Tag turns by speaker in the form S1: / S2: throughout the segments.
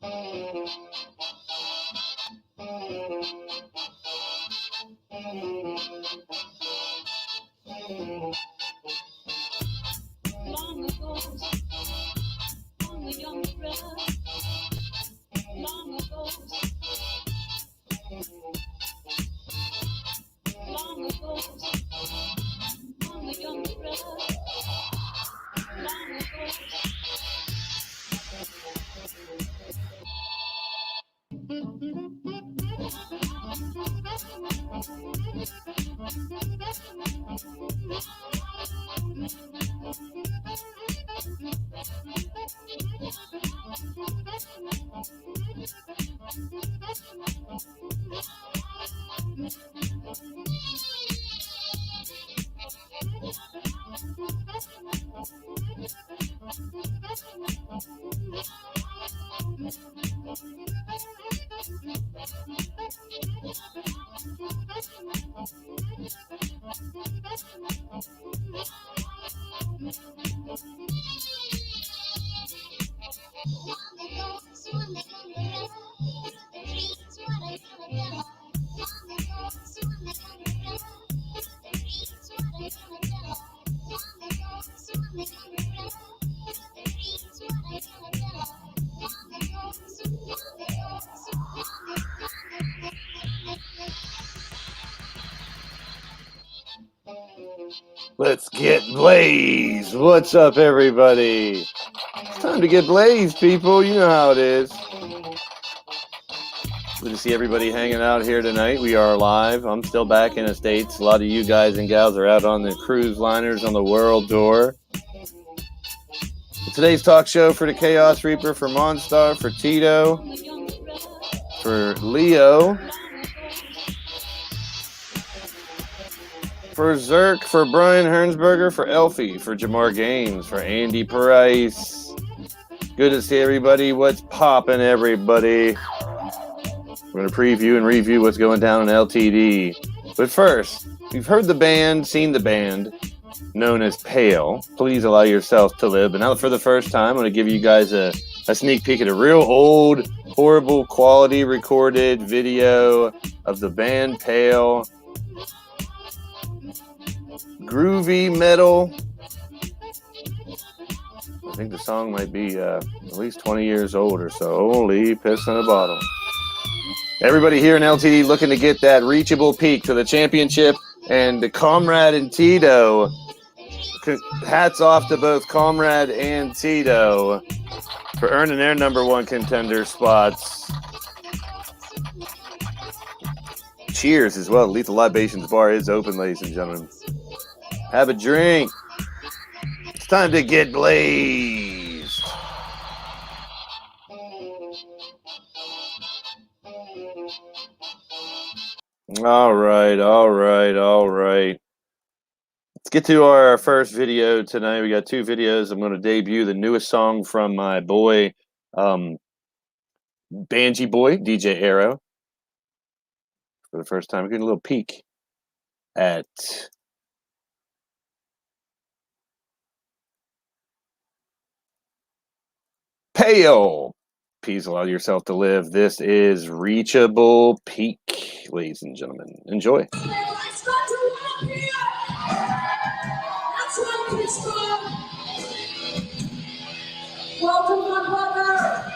S1: Long ago, on the young river. Long ago, long ago, on the young river. Long ago.
S2: Let's get blazed. What's up, everybody? It's time to get blazed, people. You know how it is. Good to see everybody hanging out here tonight. We are live. I'm still back in the States. A lot of you guys and gals are out on the cruise liners on the world tour. Today's talk show for the Chaos Reaper, for Monstar, for Tito, for Leo, for Zerk, for Brian Hernsberger, for Elfie, for Jamar Gaines, for Andy Price. Good to see everybody. What's poppin', everybody? We're going to preview and review what's going down in LTD. But first, you've heard the band, seen the band, known as Pale. Please Allow Yourself to Live. But now for the first time, I'm going to give you guys a sneak peek at a real old, horrible quality recorded video of the band Pale. Groovy metal. I think the song might be at least 20 years old or so. Holy piss in a bottle. Everybody here in LTD looking to get that reachable peak to the championship, and the Comrade and Tito. Hats off to both Comrade and Tito for earning their number one contender spots. Cheers as well. Lethal Libations Bar is open, ladies and gentlemen. Have a drink. It's time to get blazed. All right. Let's get to our first video tonight. We got two videos. I'm going to debut the newest song from my boy, Banji Boy, DJ Arrow. For the first time, we're getting a little peek at Pale. Please Allow Yourself to Live. This is Reachable Peak, ladies and gentlemen. Enjoy.
S1: Welcome, my brother.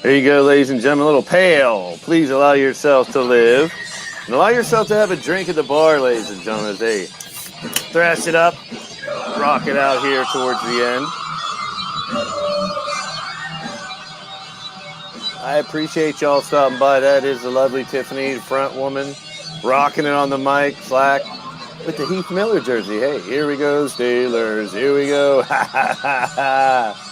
S2: There you go, ladies and gentlemen. A little pale. Please allow yourself to live. And allow yourself to have a drink at the bar, ladies and gentlemen, as they thrash it up, rock it out here towards the end. I appreciate y'all stopping by. That is the lovely Tiffany, the front woman, rocking it on the mic, Slack, with the Heath Miller jersey. Hey, here we go, Steelers. Here we go. Ha, ha, ha, ha.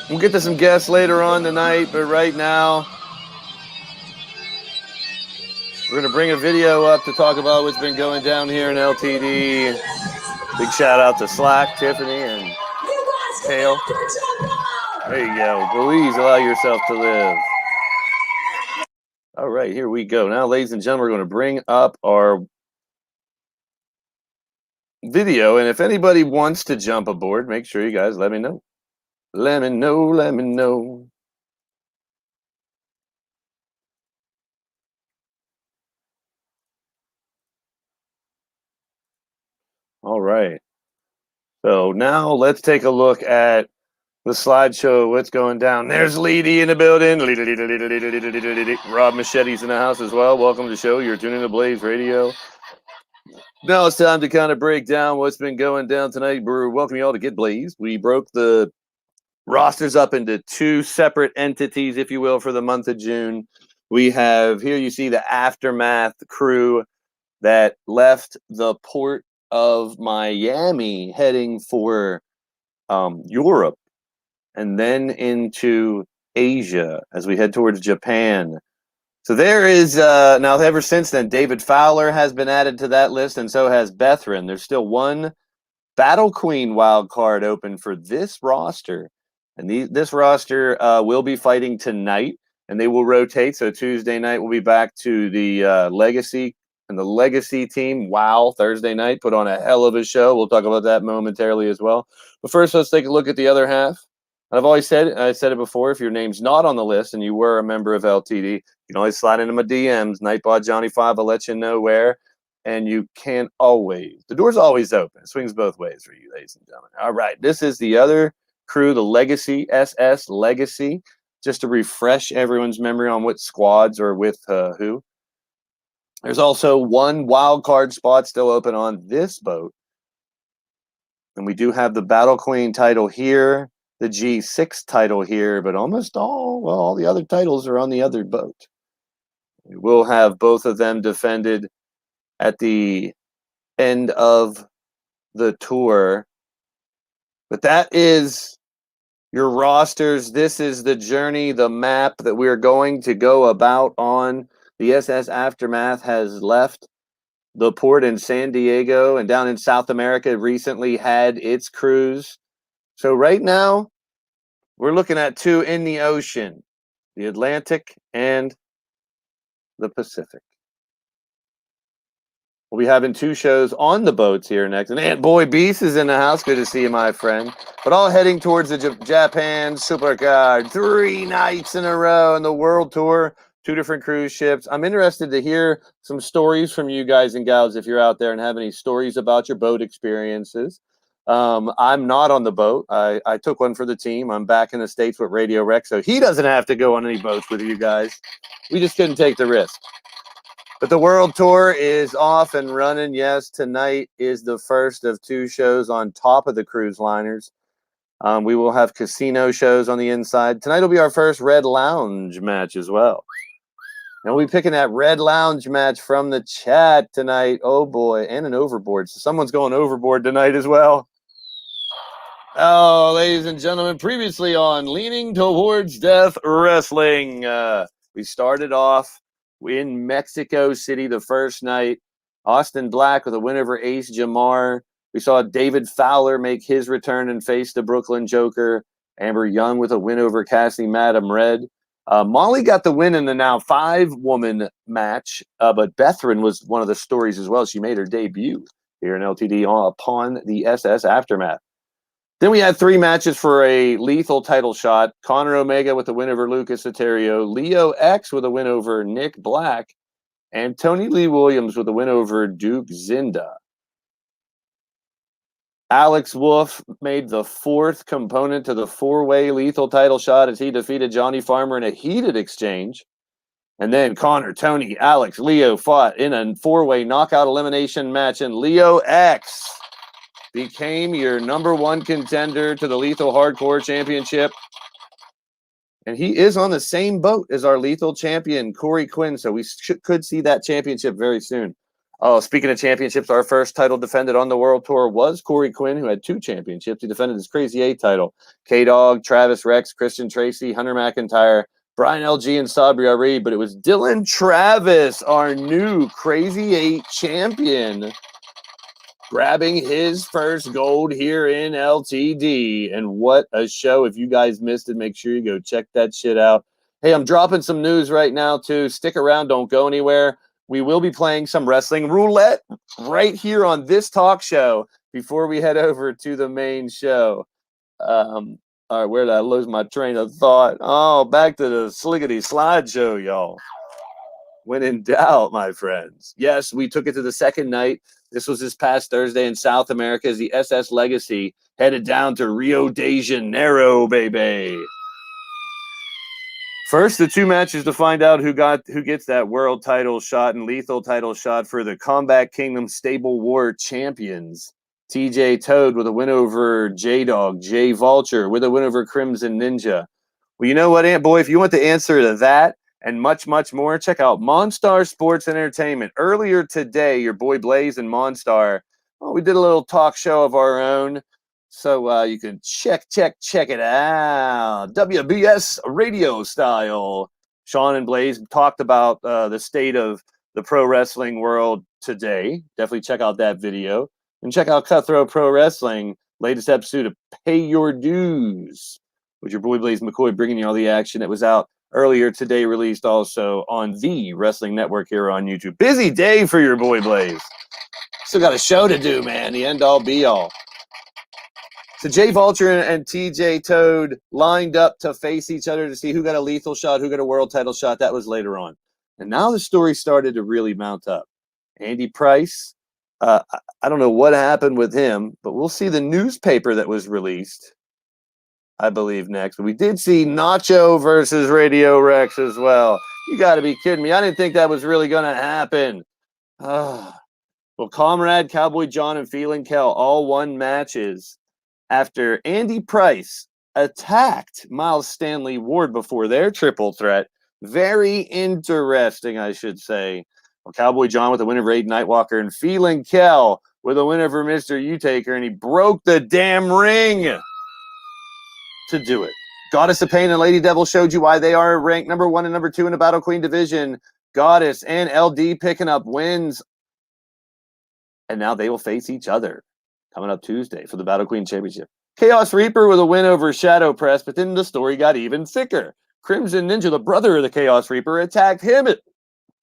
S2: We'll get to some guests later on tonight, but right now, we're going to bring a video up to talk about what's been going down here in LTD. Big shout out to Slack, Tiffany, and Kale. There you go. Please allow yourself to live. All right, here we go. Now, ladies and gentlemen, we're going to bring up our video. And if anybody wants to jump aboard, make sure you guys let me know. Let me know, let me know. All right. So now let's take a look at the slideshow. What's going down? There's Leedy in the building. Rob Machete's in the house as well. Welcome to the show. You're tuning to Blaised Radio. Now it's time to kind of break down what's been going down tonight. We're welcoming you all to Get Blaised. We broke the rosters up into two separate entities, if you will, for the month of June. We have here, you see the Aftermath crew that left the port of Miami heading for Europe and then into Asia as we head towards Japan. So there is, now ever since then, David Fowler has been added to that list, and so has Bethrin. There's still one Battle Queen wild card open for this roster. And this roster will be fighting tonight, and they will rotate. So Tuesday night, we'll be back to the Legacy and the Legacy team. Wow, Thursday night, put on a hell of a show. We'll talk about that momentarily as well. But first, let's take a look at the other half. I've always said it, I said it before, if your name's not on the list and you were a member of LTD, you can always slide into my DMs, Nightbot Johnny 5, I'll let you know where. And you can always, the door's always open. It swings both ways for you, ladies and gentlemen. All right, this is the other crew, the Legacy, SS Legacy, just to refresh everyone's memory on what squads are with who. There's also one wild card spot still open on this boat. And we do have the Battle Queen title here, the G6 title here, but almost all the other titles are on the other boat. We will have both of them defended at the end of the tour. But that is your rosters. This is the journey, the map that we're going to go about on. The SS Aftermath has left the port in San Diego, and down in South America recently had its cruise. So right now, we're looking at two in the ocean, the Atlantic and the Pacific. We'll be having two shows on the boats here next. And Aunt Boy Beast is in the house. Good to see you, my friend. But all heading towards the Japan Supercard. 3 nights in a row in the World Tour. 2 different cruise ships. I'm interested to hear some stories from you guys and gals if you're out there and have any stories about your boat experiences. I'm not on the boat. I took one for the team. I'm back in the States with Radio Rec, so he doesn't have to go on any boats with you guys. We just couldn't take the risk. But the World Tour is off and running. Yes, tonight is the first of 2 shows on top of the cruise liners. We will have casino shows on the inside. Tonight will be our first Red Lounge match as well. And we'll be picking that Red Lounge match from the chat tonight. Oh, boy. And an overboard. So someone's going overboard tonight as well. Oh, ladies and gentlemen, previously on Leaning Towards Death Wrestling, we started off in Mexico City the first night. Austin Black with a win over Ace Jamar. We saw David Fowler make his return and face the Brooklyn Joker. Amber Young with a win over Cassie Madam Red. Molly got the win in the now 5-woman match, but Bethrin was one of the stories as well. She made her debut here in LTD upon the SS Aftermath. Then we had 3 matches for a lethal title shot. Conor Omega with a win over Lucas Eterio. Leo X with a win over Nick Black. And Tony Lee Williams with a win over Duke Zinda. Alex Wolf made the 4th component to the 4-way lethal title shot as he defeated Johnny Farmer in a heated exchange. And then Connor, Tony, Alex, Leo fought in a 4-way knockout elimination match, and Leo X became your number 1 contender to the Lethal Hardcore Championship. And he is on the same boat as our Lethal champion, Corey Quinn, so we could see that championship very soon. Oh, speaking of championships, our first title defended on the World Tour was Corey Quinn, who had 2 championships. He defended his Crazy 8 title. K-Dog, Travis Rex, Christian Tracy, Hunter McIntyre, Brian LG, and Sabri Reed, but it was Dylan Travis, our new Crazy 8 champion, grabbing his first gold here in LTD. And what a show. If you guys missed it, make sure you go check that shit out. Hey, I'm dropping some news right now, too. Stick around. Don't go anywhere. We will be playing some wrestling roulette right here on this talk show before we head over to the main show. All right, where did I lose my train of thought? Oh, back to the Sliggity slideshow, y'all. When in doubt, my friends. Yes, we took it to the second night. This was this past Thursday in South America as the SS Legacy headed down to Rio de Janeiro, baby. First, the 2 matches to find out who gets that world title shot and lethal title shot for the Combat Kingdom Stable War champions. TJ Toad with a win over J-Dog, Jay Vulture with a win over Crimson Ninja. Well, you know what, Ant Boy? If you want the answer to that and much, much more, check out Monstar Sports Entertainment. Earlier today, your boy Blaise and Monstar, we did a little talk show of our own. So you can check it out. WBS radio style. Sean and Blaise talked about the state of the pro wrestling world today. Definitely check out that video. And check out Cutthroat Pro Wrestling, latest episode of Pay Your Dues, with your boy Blaise McCoy bringing you all the action that was out earlier today, released also on the Wrestling Network here on YouTube. Busy day for your boy Blaise. Still got a show to do, man. The end all be all. So Jay Vulture and TJ Toad lined up to face each other to see who got a lethal shot, who got a world title shot. That was later on. And now the story started to really mount up. Andy Price, I don't know what happened with him, but we'll see the newspaper that was released, I believe, next. But we did see Nacho versus Radio Rex as well. You got to be kidding me. I didn't think that was really going to happen. Well, Comrade, Cowboy John, and Feeling Kel all won matches after Andy Price attacked Miles Stanley Ward before their triple threat. Very interesting, I should say. Well, Cowboy John with the win over Aiden Nightwalker and Feeling Kel with a win over Mr. U-Taker, and he broke the damn ring to do it. Goddess of Pain and Lady Devil showed you why they are ranked number 1 and number 2 in the Battle Queen division. Goddess and LD picking up wins. And now they will face each other coming up Tuesday for the Battle Queen Championship. Chaos Reaper with a win over Shadow Press, but then the story got even sicker. Crimson Ninja, the brother of the Chaos Reaper, attacked him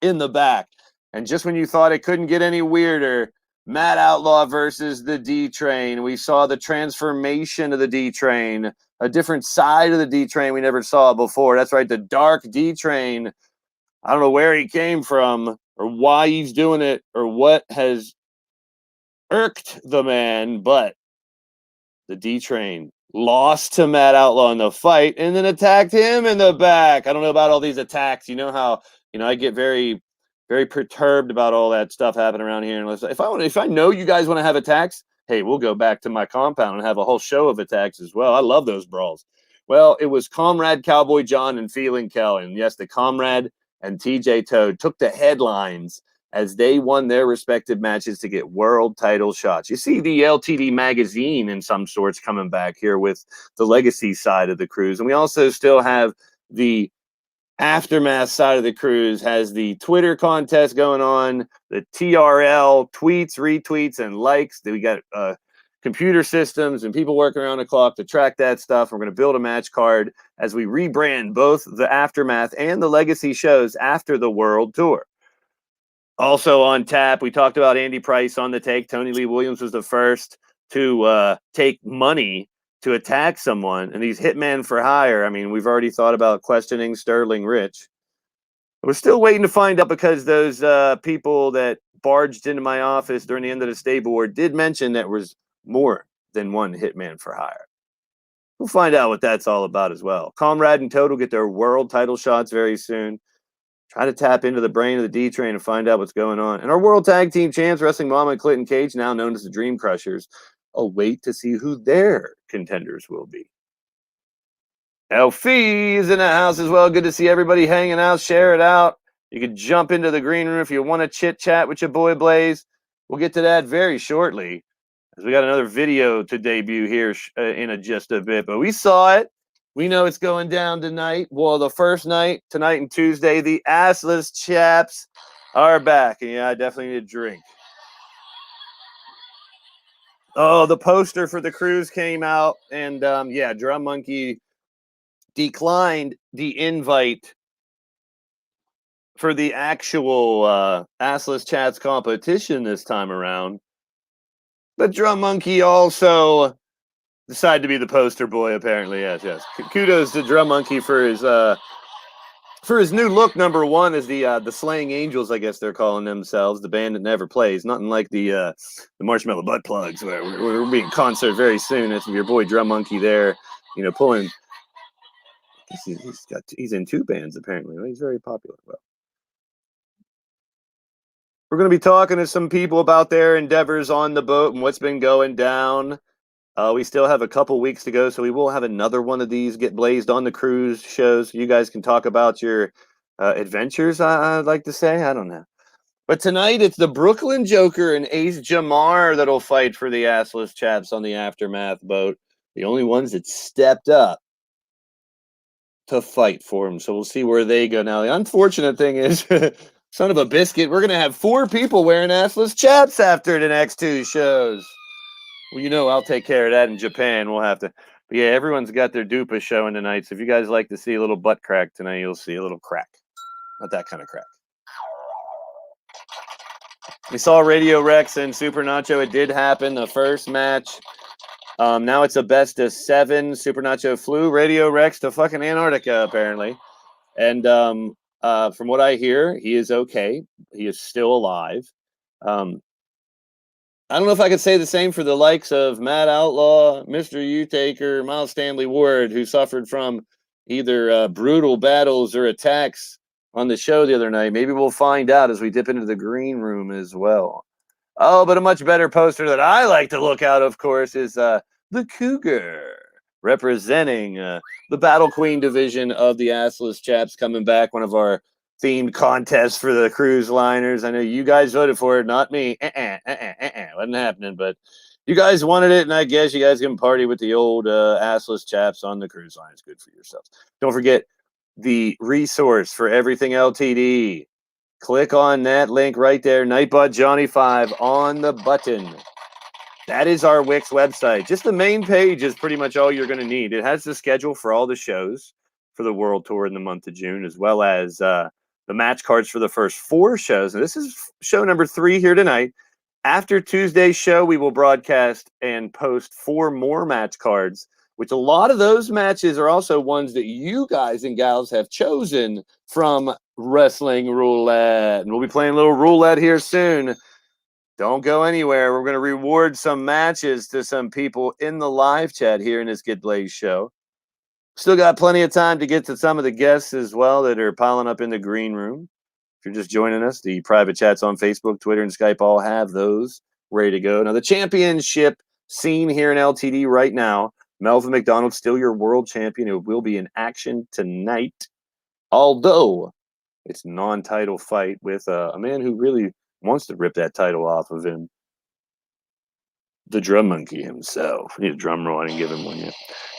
S2: in the back. And just when you thought it couldn't get any weirder, Matt Outlaw versus the D-Train. We saw the transformation of the D-Train, a different side of the D-Train we never saw before. That's right, the dark D-Train. I don't know where he came from or why he's doing it or what has irked the man, but the D-Train lost to Matt Outlaw in the fight and then attacked him in the back. I don't know about all these attacks. You know how, I get very, very perturbed about all that stuff happening around here. And if I know you guys want to have attacks, hey, we'll go back to my compound and have a whole show of attacks as well. I love those brawls. Well, it was Comrade Cowboy John and Feeling Kelly. And yes, the Comrade and TJ Toad took the headlines as they won their respective matches to get world title shots. You see the LTD magazine in some sorts coming back here with the legacy side of the cruise. And we also still have the aftermath side of the cruise has the Twitter contest going on, the TRL tweets, retweets, and likes. We got computer systems and people working around the clock to track that stuff. We're going to build a match card as we rebrand both the aftermath and the legacy shows after the world tour. Also on tap, we talked about Andy Price on the take. Tony Lee Williams was the first to take money to attack someone. And he's hitman for hire. I mean, we've already thought about questioning Sterling Rich. We're still waiting to find out because those people that barged into my office during the end of the stay board did mention that was more than one hitman for hire. We'll find out what that's all about as well. Comrade and Toad will get their world title shots very soon. Try to tap into the brain of the D-Train and find out what's going on. And our World Tag Team Champs, Wrestling Mama and Clinton Cage, now known as the Dream Crushers, I'll wait to see who their contenders will be. Elfie is in the house as well. Good to see everybody hanging out. Share it out. You can jump into the green room if you want to chit-chat with your boy Blaise. We'll get to that very shortly, as we got another video to debut here in just a bit. But we saw it. We know it's going down tonight. Well, the first night, tonight and Tuesday, the assless chaps are back. And yeah, I definitely need a drink. Oh, the poster for the cruise came out. And yeah, Drum Monkey declined the invite for the actual assless chats competition this time around. But Drum Monkey also decided to be the poster boy, apparently. Yes. Kudos to Drum Monkey for his new look. Number one is the Slaying Angels, I guess they're calling themselves, the band that never plays. Nothing like the Marshmallow Butt Plugs, where we're being in concert very soon. It's your boy Drum Monkey there, pulling. I guess he's in 2 bands apparently. He's very popular. Well, we're going to be talking to some people about their endeavors on the boat and what's been going down. We still have a couple weeks to go, so we will have another one of these Get Blazed on the cruise shows. You guys can talk about your adventures, I'd like to say. I don't know. But tonight, it's the Brooklyn Joker and Ace Jamar that'll fight for the assless chaps on the Aftermath boat. The only ones that stepped up to fight for them. So we'll see where they go. Now, the unfortunate thing is, son of a biscuit, we're going to have 4 people wearing assless chaps after the next 2 shows. Well, I'll take care of that in Japan. We'll have to. But yeah, everyone's got their dupa showing tonight. So if you guys like to see a little butt crack tonight, you'll see a little crack. Not that kind of crack. We saw Radio Rex and Super Nacho. It did happen, the first match. Now it's a best of 7. Super Nacho flew Radio Rex to fucking Antarctica, apparently. And from what I hear, he is okay. He is still alive. I don't know if I could say the same for the likes of Matt Outlaw, Mr. U-Taker, Miles Stanley Ward, who suffered from either brutal battles or attacks on the show the other night. Maybe we'll find out as we dip into the green room as well. Oh, but a much better poster that I like to look at, of course, is the Cougar, representing the Battle Queen division of the assless chaps, coming back, one of our themed contest for the cruise liners. I know you guys voted for it, not me. Wasn't happening, but you guys wanted it, and I guess you guys can party with the old assless chaps on the cruise lines. Good for yourselves. Don't forget the resource for everything LTD. Click on that link right there, Nightbot Johnny 5 on the button. That is our Wix website. Just the main page is pretty much all you're going to need. It has the schedule for all the shows for the World Tour in the month of June, as well as the match cards for the first 4 shows. And this is show number 3 here tonight. After Tuesday's show, we will broadcast and post 4 more match cards, which a lot of those matches are also ones that you guys and gals have chosen from Wrestling Roulette. And we'll be playing a little roulette here soon. Don't go anywhere. We're going to reward some matches to some people in the live chat here in this Get Blaised show. Still got plenty of time to get to some of the guests as well that are piling up in the green room. If you're just joining us, the private chats on Facebook, Twitter, and Skype all have those ready to go. Now, the championship scene here in LTD right now, Melvin McDonald, still your world champion. It will be in action tonight, although it's a non-title fight with a man who really wants to rip that title off of him, the drum monkey himself. I need a drum roll. I didn't give him one yet.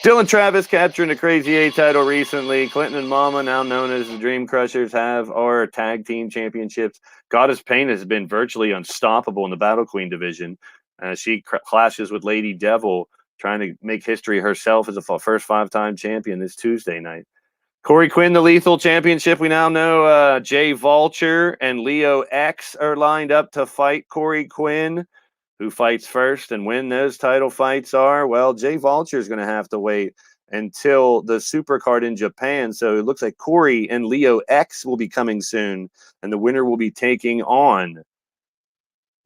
S2: Dylan Travis capturing the Crazy 8 title recently. Clinton and Mama, now known as the Dream Crushers, have our tag team championships. Goddess Pain has been virtually unstoppable in the Battle Queen division. She clashes with Lady Devil, trying to make history herself as a first 5-time champion this Tuesday night. Corey Quinn, the Lethal Championship. We now know Jay Vulture and Leo X are lined up to fight Corey Quinn. Who fights first and when those title fights are? Well, Jay Vulture is going to have to wait until the Supercard in Japan. So it looks like Corey and Leo X will be coming soon, and the winner will be taking on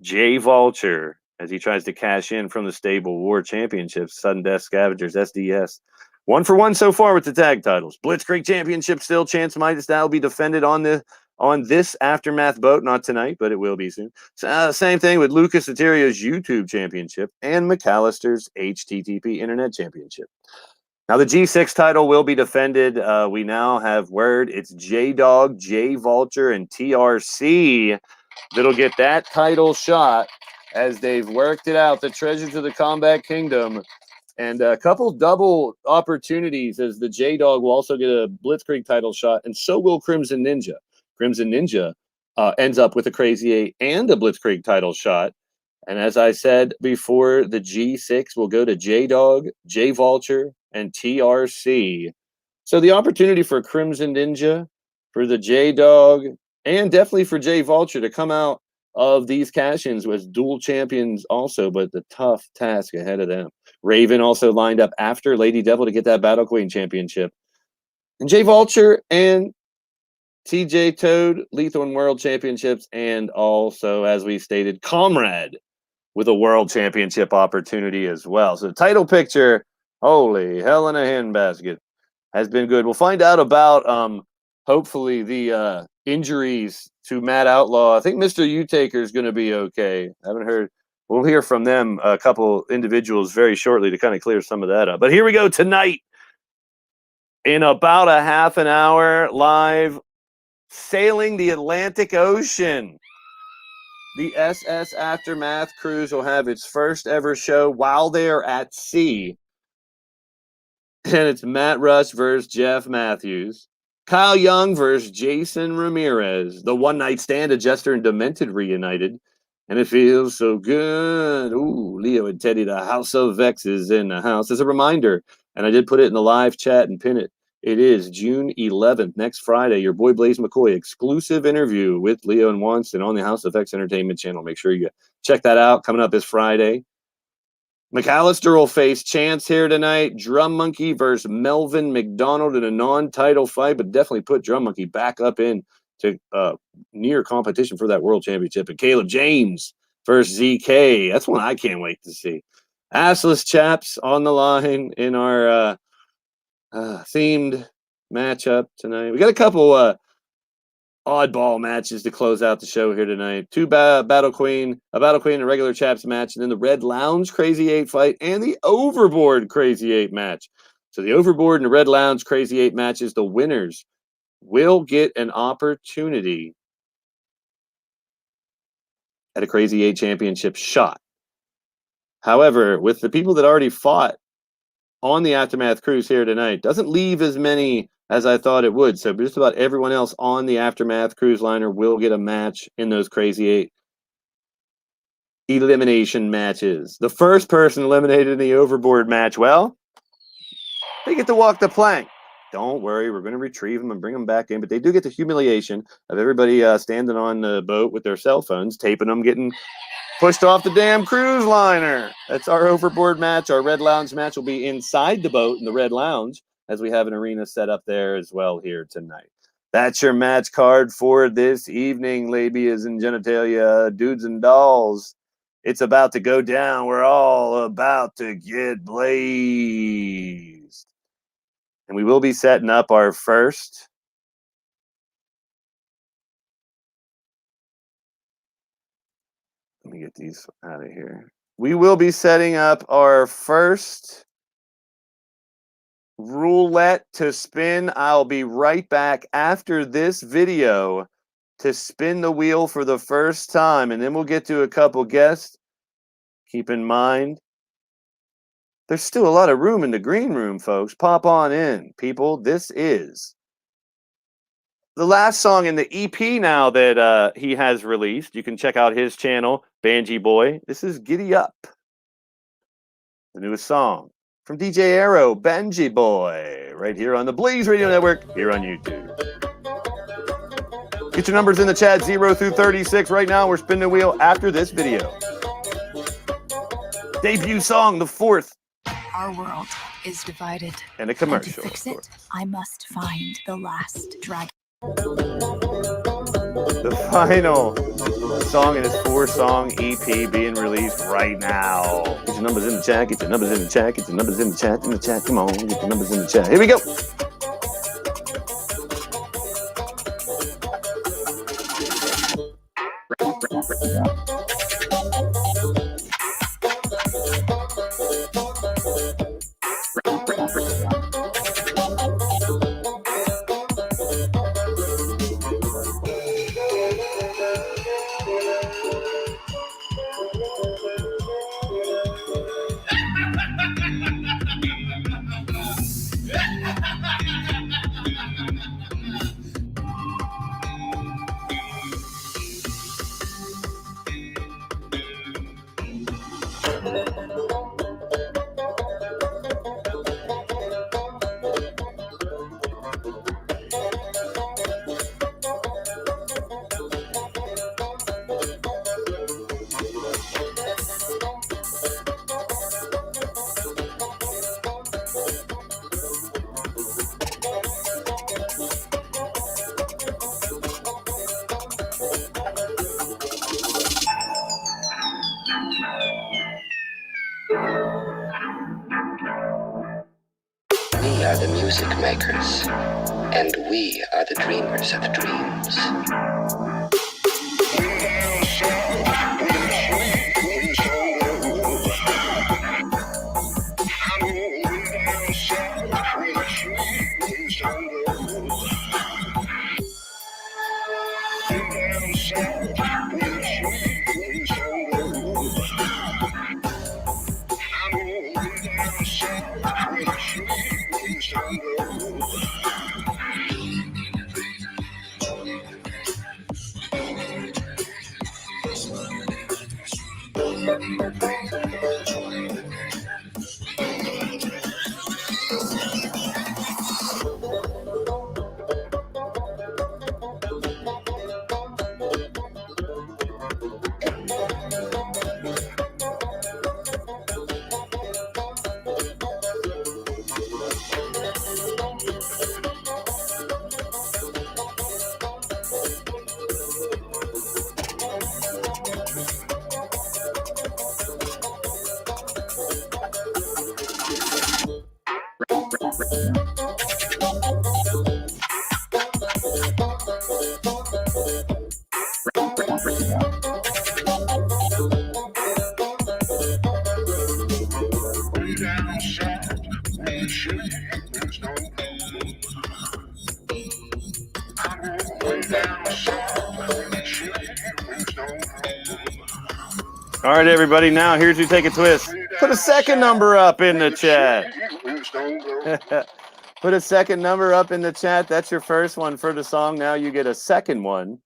S2: Jay Vulture as he tries to cash in from the Stable War Championships, Sudden Death Scavengers, SDS. 1-for-1 so far with the tag titles. Blitzkrieg Championship still. Chance Midas that will be defended on this Aftermath boat. Not tonight, but it will be soon. Same thing with Lucas Eterio's YouTube Championship and McAllister's HTTP Internet Championship. Now the G6 title will be defended. We now have word it's J-Dog, Jay Vulture, and TRC that'll get that title shot as they've worked it out. The Treasures of the Combat Kingdom. And a couple double opportunities as the J-Dog will also get a Blitzkrieg title shot, and so will Crimson Ninja. Crimson Ninja ends up with a Crazy 8 and a Blitzkrieg title shot. And as I said before, the G6 will go to J-Dog, Jay Vulture, and TRC. So the opportunity for Crimson Ninja, for the J-Dog, and definitely for Jay Vulture to come out of these cash-ins as dual champions also, but the tough task ahead of them. Raven also lined up after Lady Devil to get that Battle Queen championship. And Jay Vulture and TJ Toad, Lethal and World Championships, and also, as we stated, Comrade with a World Championship opportunity as well. So the title picture, holy hell in a handbasket, has been good. We'll find out about, hopefully, the injuries to Matt Outlaw. I think Mr. Utaker is going to be okay. I haven't heard. We'll hear from them, a couple individuals, very shortly to kind of clear some of that up. But here we go tonight. In about a half an hour, live, sailing the Atlantic Ocean. The SS Aftermath cruise will have its first ever show while they are at sea. And it's Matt Rush versus Jeff Matthews. Kyle Young versus Jason Ramirez. The One Night Stand of Jester and Demented reunited. And it feels so good. Ooh, Leo and Teddy, the House of Vex is in the house. As a reminder, and I did put it in the live chat and pin it. It is June 11th, next Friday. Your boy Blaise McCoy exclusive interview with Leo and Wanston on the House of X Entertainment channel. Make sure you check that out. Coming up this Friday. McAllister will face Chance here tonight. Drum Monkey versus Melvin McDonald in a non-title fight, but definitely put Drum Monkey back up in to near competition for that world championship. And Caleb James versus ZK. That's one I can't wait to see. Assless chaps on the line in our themed matchup tonight. We got a couple oddball matches to close out the show here tonight. Two Battle Queen, a regular chaps match, and then the Red Lounge Crazy 8 fight and the Overboard Crazy 8 match. So the Overboard and the Red Lounge Crazy 8 matches, the winners will get an opportunity at a Crazy 8 championship shot. However, with the people that already fought on the Aftermath cruise here tonight, doesn't leave as many as I thought it would. So just about everyone else on the Aftermath cruise liner will get a match in those Crazy 8 elimination matches. The first person eliminated in the overboard match, well, they get to walk the plank. Don't worry, we're going to retrieve them and bring them back in, but they do get the humiliation of everybody standing on the boat with their cell phones, taping them, getting pushed off the damn cruise liner. That's our overboard match. Our Red Lounge match will be inside the boat in the Red Lounge, as we have an arena set up there as well here tonight. That's your match card for this evening, labias and genitalia, dudes and dolls. It's about to go down. We're all about to get blazed. And we will be setting up our first let me get these out of here. We will be setting up our first roulette to spin. I'll be right back after this video to spin the wheel for the first time, and then we'll get to a couple guests. Keep in mind, there's still a lot of room in the green room, folks. Pop on in, people. This is the last song in the EP now that he has released. You can check out his channel, Banji Boy. This is Giddy Up, the newest song from DJ Arrow, Banji Boy, right here on the Blaze Radio Network, here on YouTube. Get your numbers in the chat, 0 through 36. Right now, we're spinning the wheel after this video. Debut song, the fourth.
S3: Our world is divided.
S2: And a commercial.
S3: And to fix it, I must find the last dragon.
S2: The final song in his 4-song EP being released right now. Get your numbers in the chat, get your numbers in the chat, get your numbers in the chat, come on, get your numbers in the chat. Here we go.
S4: We are the music makers, and we are the dreamers of dreams.
S2: All right, everybody. Now here's who take a twist. Put a second number up in the chat. Put a second number up in the chat. That's your first one for the song. Now you get a second one.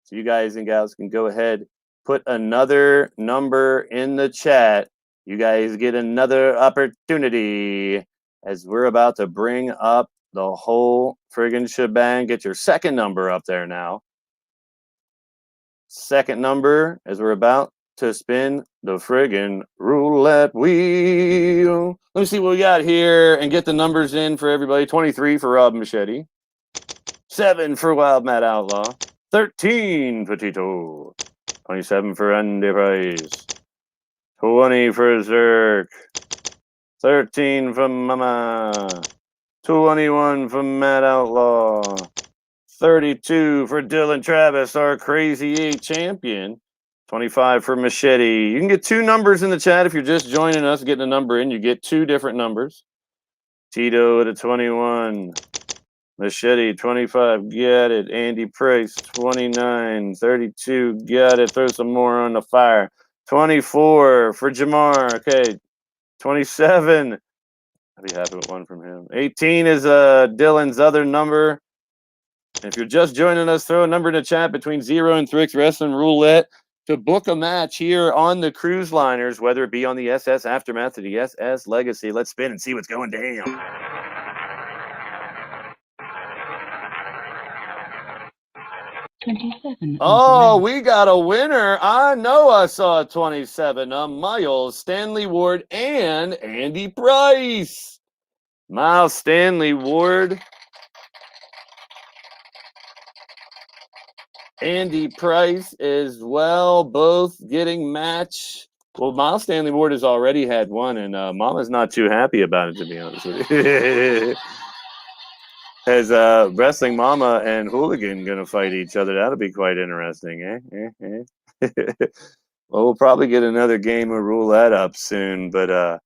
S2: So you guys and gals can go ahead, put another number in the chat. You guys get another opportunity as we're about to bring up the whole friggin' shebang. Get your second number up there now. Second number as we're about to spin the friggin' roulette wheel. Let me see what we got here and get the numbers in for everybody. 23 for Rob Machete. 7 for Wild Mad Outlaw. 13 for Tito. 27 for Andy Price. 20 for Zerk. 13 for Mama. 21 for Mad Outlaw. 32 for Dylan Travis, our Crazy 8 champion. 25 for Machete. You can get two numbers in the chat if you're just joining us, getting a number in. You get two different numbers. Tito at a 21. Machete, 25. Get it. Andy Price, 29. 32. Get it. Throw some more on the fire. 24 for Jamar. Okay. 27. I'd be happy with one from him. 18 is Dylan's other number. If you're just joining us, throw a number in the chat between 0 and Thrick's Wrestling Roulette to book a match here on the cruise liners, whether it be on the SS Aftermath or the SS Legacy. Let's spin and see what's going down.
S1: 27.
S2: Oh, we got a winner. I know I saw 27. Miles Stanley Ward and Andy Price. Miles Stanley Ward. Andy Price as well, both getting match. Well, Miles Stanley Ward has already had one, and Mama's not too happy about it, to be honest with you. As Wrestling Mama and Hooligan going to fight each other. That'll be quite interesting, eh? Well, we'll probably get another game of roulette up soon, but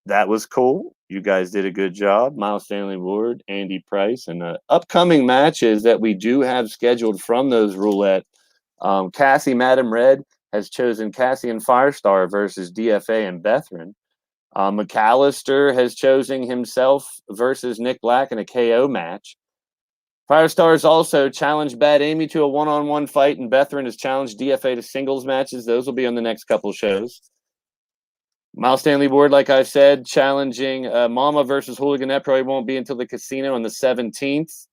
S2: that was cool. You guys did a good job. Miles Stanley Ward, Andy Price, and upcoming matches that we do have scheduled from those roulette. Cassie Madam Red has chosen Cassie and Firestar versus DFA and Bethrin. McAllister has chosen himself versus Nick Black in a KO match. Firestar has also challenged Bad Amy to a one-on-one fight, and Bethrin has challenged DFA to singles matches. Those will be on the next couple shows. Miles Stanley Ward, like I said, challenging Mama versus Hooligan. That probably won't be until the casino on the 17th.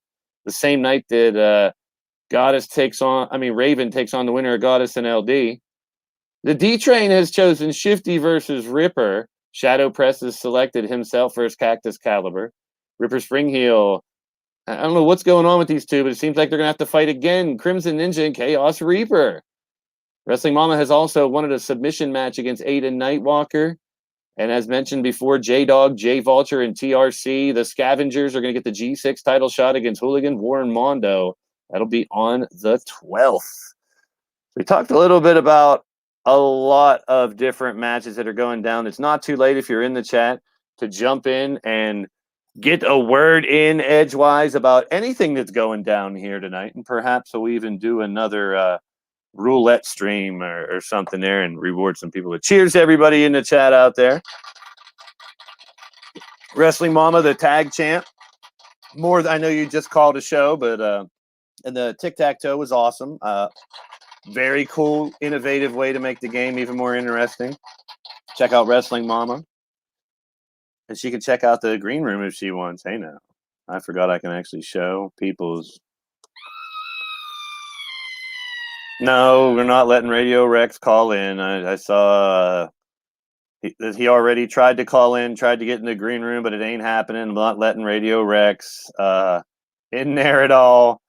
S2: The same night that Raven takes on the winner of Goddess and LD. The D-Train has chosen Shifty versus Ripper. Shadow Press has selected himself versus Cactus Caliber. Ripper Springheel. I don't know what's going on with these two, but it seems like they're going to have to fight again. Crimson Ninja and Chaos Reaper. Wrestling Mama has also wanted a submission match against Aiden Nightwalker. And as mentioned before, J-Dog, J-Vulture, and TRC. The Scavengers are going to get the G6 title shot against Hooligan, Warren Mondo. That'll be on the 12th. We talked a little bit about a lot of different matches that are going down. It's not too late if you're in the chat to jump in and get a word in edgewise about anything that's going down here tonight. And perhaps we'll even do another roulette stream or something there and reward some people. Cheers to everybody in the chat out there. Wrestling Mama, the tag champ. I know you just called a show, but and the tic-tac-toe was awesome. Very cool, innovative way to make the game even more interesting. Check out Wrestling Mama. And she can check out the green room if she wants. Hey, now. I forgot I can actually show people's... No, we're not letting Radio Rex call in. I saw he already tried to call in, tried to get in the green room, but it ain't happening. I'm not letting Radio Rex in there at all.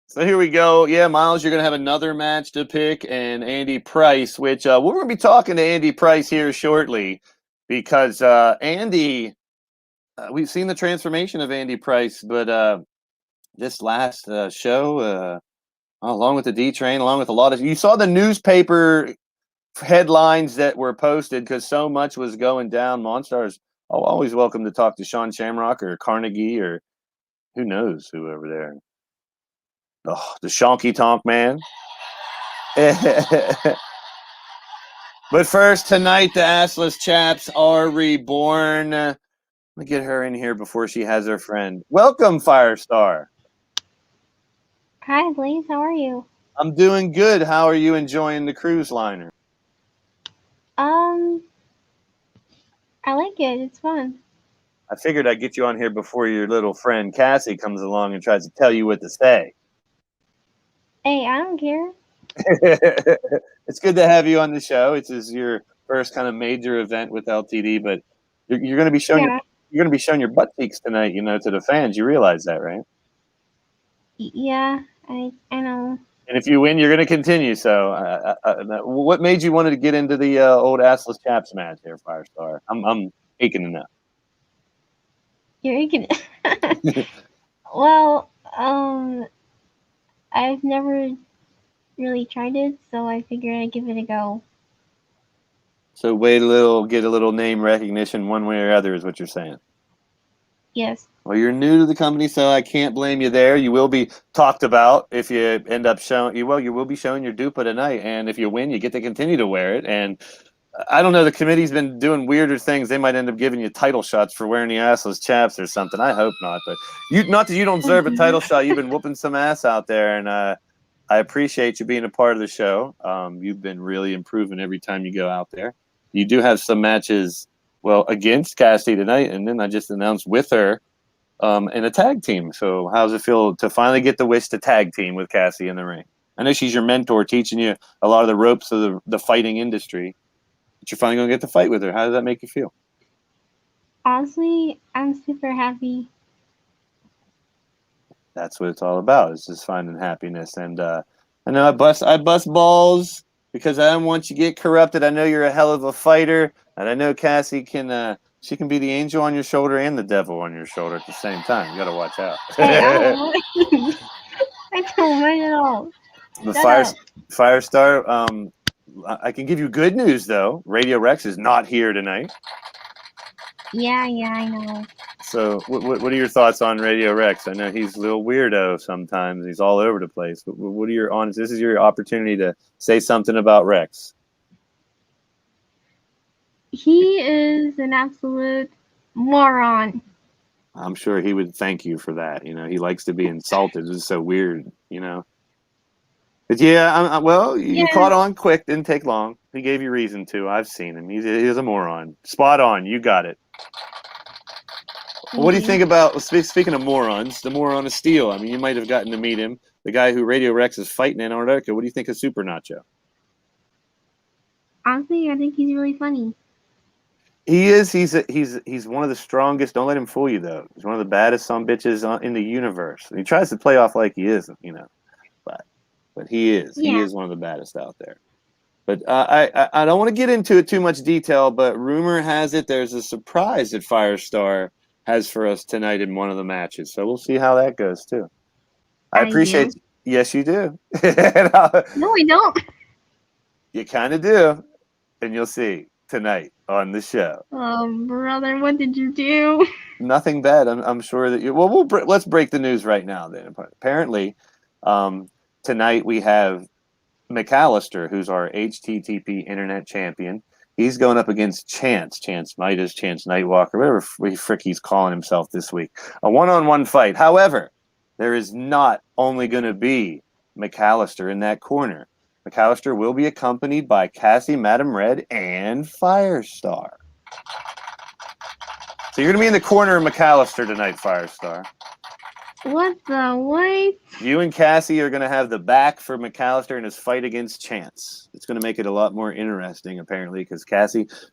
S2: So here we go. Yeah, Miles, you're going to have another match to pick, and Andy Price, which we're going to be talking to Andy Price here shortly because Andy, we've seen the transformation of Andy Price, but this last show, along with the D-Train, along with a lot of... You saw the newspaper headlines that were posted because so much was going down. Monstars, always welcome to talk to Sean Shamrock or Carnegie or who knows who over there. Oh, the Shonky Tonk Man. But first, tonight, the assless chaps are reborn. Let me get her in here before she has her friend. Welcome, Firestar.
S1: Hi, Blaise. How are you?
S2: I'm doing good. How are you enjoying the cruise liner?
S1: I like it. It's fun.
S2: I figured I'd get you on here before your little friend Cassie comes along and tries to tell you what to say.
S1: Hey, I don't care.
S2: It's good to have you on the show. This is your first kind of major event with LTD, but you're going to be showing
S1: Yeah.
S2: you're going to be showing your butt cheeks tonight, to the fans. You realize that, right?
S1: Yeah, I know.
S2: And if you win, you're going to continue. So, what made you wanted to get into the old assless chaps match here, Firestar? I'm aching to know.
S1: You're can. Well, I've never really tried it, so I figured I'd give it a go.
S2: So, get a little name recognition one way or other, is what you're saying.
S1: Yes.
S2: Well, you're new to the company, so I can't blame you there. You will be talked about if you end up showing. You will be showing your dupa tonight, and if you win, you get to continue to wear it. And I don't know, the committee's been doing weirder things. They might end up giving you title shots for wearing the assless chaps or something. I hope not, but not that you don't deserve a title shot. You've been whooping some ass out there, and I appreciate you being a part of the show. You've been really improving every time you go out there. You do have some matches, well, against Cassie tonight, and then I just announced with her in a tag team. So how does it feel to finally get the wish to tag team with Cassie in the ring? I know she's your mentor, teaching you a lot of the ropes of the fighting industry, but you're finally going to get to fight with her. How does that make you feel?
S1: Honestly, I'm super happy.
S2: That's what it's all about. It's just finding happiness. And I know I bust balls because I don't want you to get corrupted. I know you're a hell of a fighter, and I know Cassie can. She can be the angel on your shoulder and the devil on your shoulder at the same time. You got to watch out.
S1: Hey, I don't mind. I don't mind at all.
S2: The
S1: Shut up.
S2: Firestar. I can give you good news though. Radio Rex is not here tonight.
S1: Yeah, I know.
S2: So, what are your thoughts on Radio Rex? I know he's a little weirdo sometimes. He's all over the place. But what are your honest? This is your opportunity to say something about Rex.
S1: He is an absolute moron.
S2: I'm sure he would thank you for that. He likes to be insulted. It's so weird. But yeah, well, you caught on quick. Didn't take long. He gave you reason to. I've seen him. He's a moron. Spot on. You got it. What do you think about, speaking of morons, the moron of steel? I mean, you might have gotten to meet him, the guy who Radio Rex is fighting in Antarctica. What do you think of Super Nacho?
S1: Honestly, I think he's really funny.
S2: He is. He's one of the strongest. Don't let him fool you, though. He's one of the baddest bitches in the universe. And he tries to play off like he isn't, but he is.
S1: Yeah.
S2: He is one of the baddest out there. But I don't want to get into it too much detail, but rumor has it there's a surprise that Firestar has for us tonight in one of the matches. So we'll see how that goes, too. I appreciate. Yes, you do.
S1: No, I don't.
S2: You kind of do. And you'll see tonight on the show.
S1: Oh, brother, what did you do?
S2: Nothing bad. I'm sure that you. Well, let's break the news right now. Then apparently, tonight we have McAllister, who's our HTTP Internet Champion. He's going up against Chance Midas, Chance Nightwalker, whatever frick he's calling himself this week. A one-on-one fight. However, there is not only going to be McAllister in that corner. McAllister will be accompanied by Cassie, Madam Red, and Firestar. So you're going to be in the corner of McAllister tonight, Firestar.
S1: What the what?
S2: You and Cassie are going to have the back for McAllister in his fight against Chance. It's going to make it a lot more interesting, apparently, because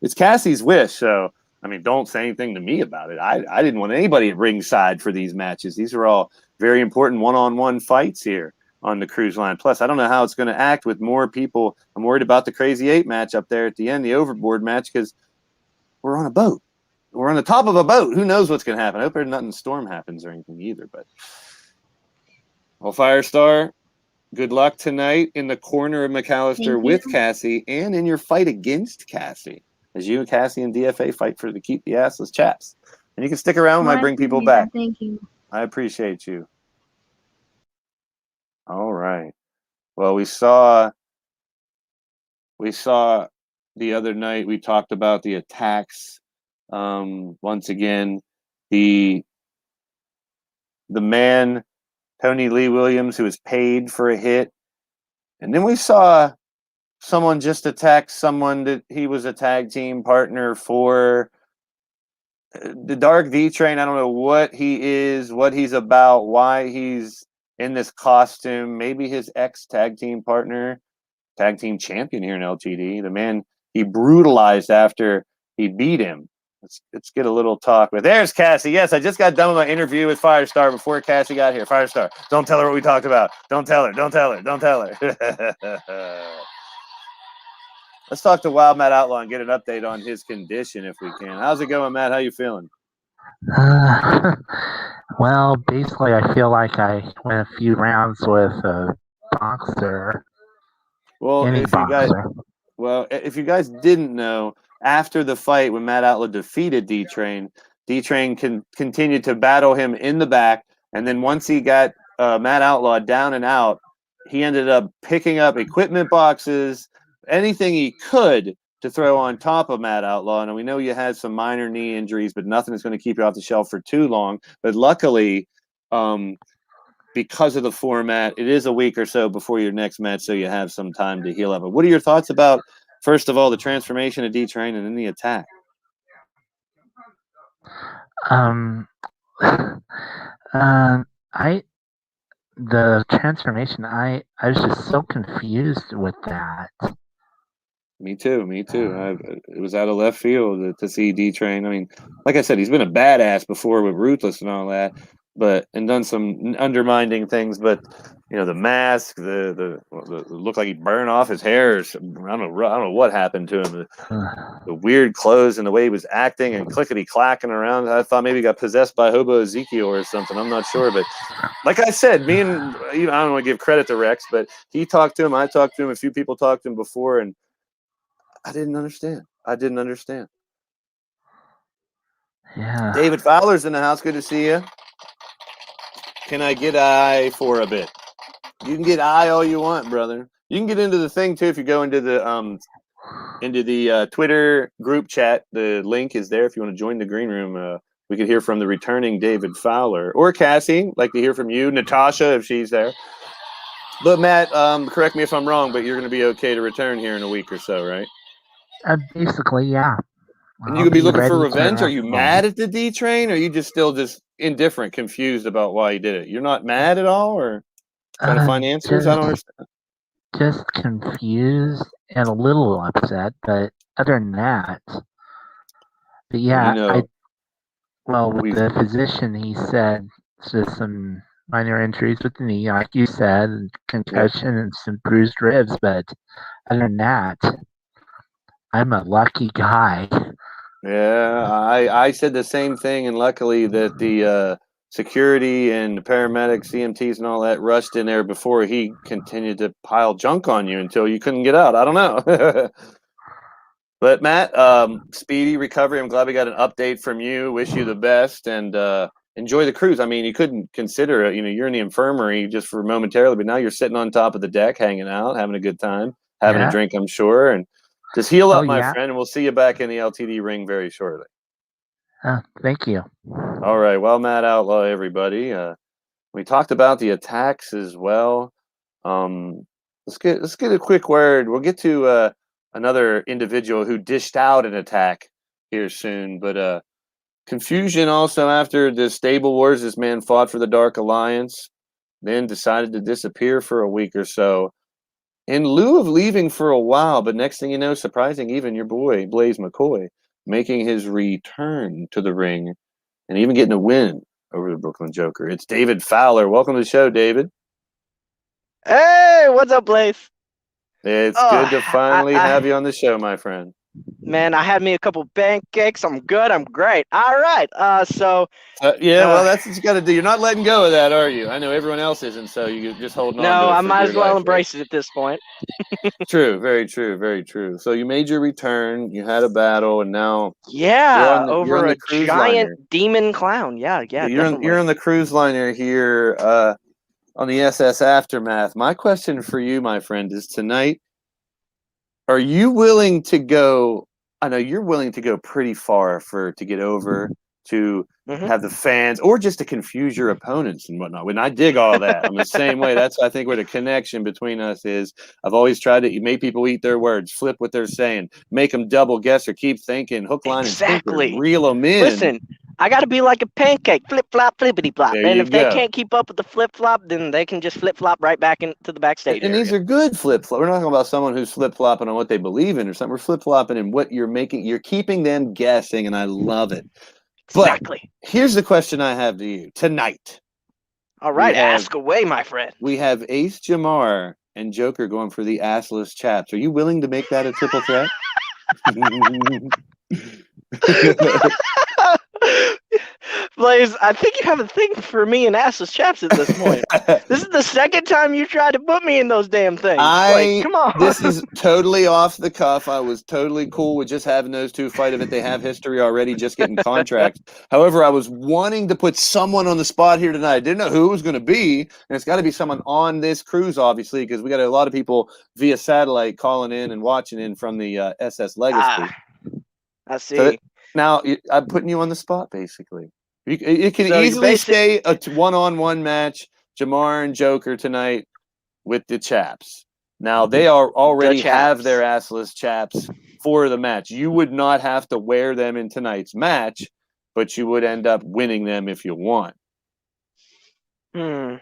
S2: it's Cassie's wish. So, I mean, don't say anything to me about it. I didn't want anybody at ringside for these matches. These are all very important one-on-one fights here on the cruise line. Plus, I don't know how it's going to act with more people. I'm worried about the Crazy 8 match up there at the end, the overboard match, because we're on a boat. We're on the top of a boat. Who knows what's going to happen? I hope there's nothing storm happens or anything either. But, well, Firestar, good luck tonight in the corner of McAllister with Cassie and in your fight against Cassie, as you and Cassie and DFA fight to keep the assless chaps. And you can stick around when I bring people back.
S1: Thank you.
S2: I appreciate you. All right. Well, we saw we saw the other night, we talked about the attacks. Once again, the man, Tony Lee Williams, who was paid for a hit. And then we saw someone just attack someone that he was a tag team partner for. The Dark D Train, I don't know what he is, what he's about, why he's in this costume. Maybe his ex tag team partner, tag team champion here in LTD. The man he brutalized after he beat him. Let's get a little talk with. There's Cassie. Yes, I just got done with my interview with Firestar before Cassie got here. Firestar, don't tell her what we talked about. Don't tell her. Don't tell her. Don't tell her. Let's talk to Wild Matt Outlaw and get an update on his condition if we can. How's it going, Matt? How you feeling?
S5: Well, basically, I feel like I went a few rounds with a boxer.
S2: Well,
S5: Any boxer.
S2: if you guys didn't know, after the fight when Matt Outlaw defeated D-Train continued to battle him in the back, and then once he got Matt Outlaw down and out, he ended up picking up equipment boxes, anything he could to throw on top of Matt Outlaw. And we know you had some minor knee injuries, but nothing is going to keep you off the shelf for too long. But luckily, because of the format, it is a week or so before your next match, so you have some time to heal up. But what are your thoughts about, first of all, the transformation of D-Train and then the attack?
S5: The transformation, I was just so confused with that.
S2: Me too. It was out of left field to see D-Train. I mean, like I said, he's been a badass before with Ruthless and all that, and done some undermining things. But the mask, the looked like he burned off his hair. I don't know what happened to him. The weird clothes and the way he was acting and clickety clacking around. I thought maybe he got possessed by Hobo Ezekiel or something. I'm not sure, but like I said, me and I don't want to give credit to Rex, but he talked to him. I talked to him. A few people talked to him before, and I didn't understand.
S5: Yeah.
S2: David Fowler's in the house. Good to see you. Can I get eye for a bit? You can get eye all you want, brother. You can get into the thing too if you go into the Twitter group chat. The link is there if you want to join the green room. We could hear from the returning David Fowler or Cassie. Like to hear from you, Natasha, if she's there. But Matt, correct me if I'm wrong, but you're going to be okay to return here in a week or so, right?
S5: Basically, yeah.
S2: And you could be looking for revenge? Are you mad at the D-Train? Or are you just indifferent, confused about why he did it? You're not mad at all, or trying to find answers? I don't understand.
S5: Just confused and a little upset, but other than that, but yeah, with the physician, he said it's just some minor injuries with the knee, like you said, and concussion and some bruised ribs, but other than that, I'm a lucky guy.
S2: Yeah, I said the same thing, and luckily that the security and the paramedics, CMTs, and all that rushed in there before he continued to pile junk on you until you couldn't get out. I don't know. But Matt, speedy recovery. I'm glad we got an update from you. Wish you the best, and enjoy the cruise. I mean, you couldn't consider it. You're in the infirmary just for momentarily, but now you're sitting on top of the deck, hanging out, having a good time, having a drink, I'm sure, and just heal up, my friend, and we'll see you back in the LTD ring very shortly.
S5: Thank you.
S2: All right. Well, Matt Outlaw, everybody. We talked about the attacks as well. Let's get a quick word. We'll get to another individual who dished out an attack here soon. But confusion also after the Stable Wars. This man fought for the Dark Alliance, then decided to disappear for a week or so, in lieu of leaving for a while. But next thing you know, surprising even your boy, Blaise McCoy, making his return to the ring and even getting a win over the Brooklyn Joker. It's David Fowler. Welcome to the show, David.
S6: Hey, what's up, Blaise?
S2: It's good to finally have you on the show, my friend.
S6: Man, I had me a couple pancakes. I'm good. I'm great. All right.
S2: Well, that's what you got to do. You're not letting go of that, are you? I know everyone else isn't, so you're just holding on.
S6: No, I might as well embrace it at this point.
S2: True. Very true. Very true. So you made your return. You had a battle, and now
S6: over a giant demon clown. Yeah.
S2: You're on the cruise liner here on the SS Aftermath. My question for you, my friend, is tonight, Are you willing to go? I know you're willing to go pretty far to get over to have the fans, or just to confuse your opponents and whatnot. When I dig all that, I'm the same way. That's I think where the connection between us is. I've always tried to make people eat their words, flip what they're saying, make them double guess or keep thinking, hook, line, and sinker, reel them in.
S6: Listen, I got to be like a pancake, flip flop, flippity flop. And if they can't keep up with the flip flop, then they can just flip flop right back into the backstage.
S2: And these are good flip flop. We're not talking about someone who's flip flopping on what they believe in or something. We're flip flopping in what you're making. You're keeping them guessing, and I love it.
S6: Exactly.
S2: But here's the question I have to you tonight.
S6: All right, ask away, my friend.
S2: We have Ace, Jamar, and Joker going for the assless chaps. Are you willing to make that a triple threat?
S6: Blaise, I think you have a thing for me and assless chaps at this point. This is the second time you tried to put me in those damn things. Come on.
S2: This is totally off the cuff. I was totally cool with just having those two fight if they have history already, just getting contracts. However, I was wanting to put someone on the spot here tonight. I didn't know who it was going to be, and it's got to be someone on this cruise, obviously, because we got a lot of people via satellite calling in and watching in from the SS Legacy.
S6: I see.
S2: So now I'm putting you on the spot, basically. It can easily stay a one-on-one match, Jamar and Joker tonight with the chaps. Now, they already have their assless chaps for the match. You would not have to wear them in tonight's match, but you would end up winning them if you want.
S6: Well,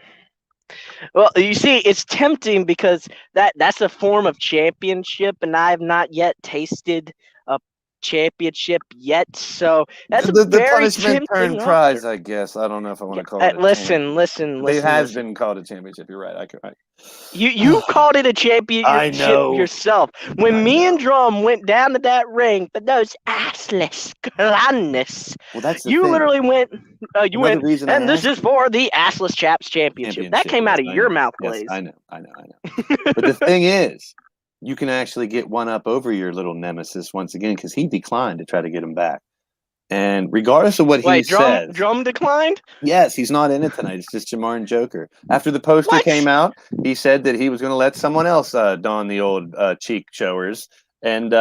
S6: you see, it's tempting because that's a form of championship, and I have not yet tasted a championship yet, so that's
S2: the
S6: very
S2: punishment turned prize, I guess. I don't know if I want to call it.
S6: Listen.
S2: It has been called a championship. You're right.
S6: You called it a championship yourself. When me and Drum went down to that ring for those assless gladness,
S2: well, that's the
S6: you
S2: thing.
S6: Literally went. And this is for the assless chaps championship. That came out of your mouth, Blaise.
S2: Yes, I know. But the thing is, you can actually get one up over your little nemesis once again because he declined to try to get him back. And regardless of what he says...
S6: Drum declined?
S2: Yes, he's not in it tonight. It's just Jamar and Joker. After the poster came out, he said that he was going to let someone else don the old cheek showers. And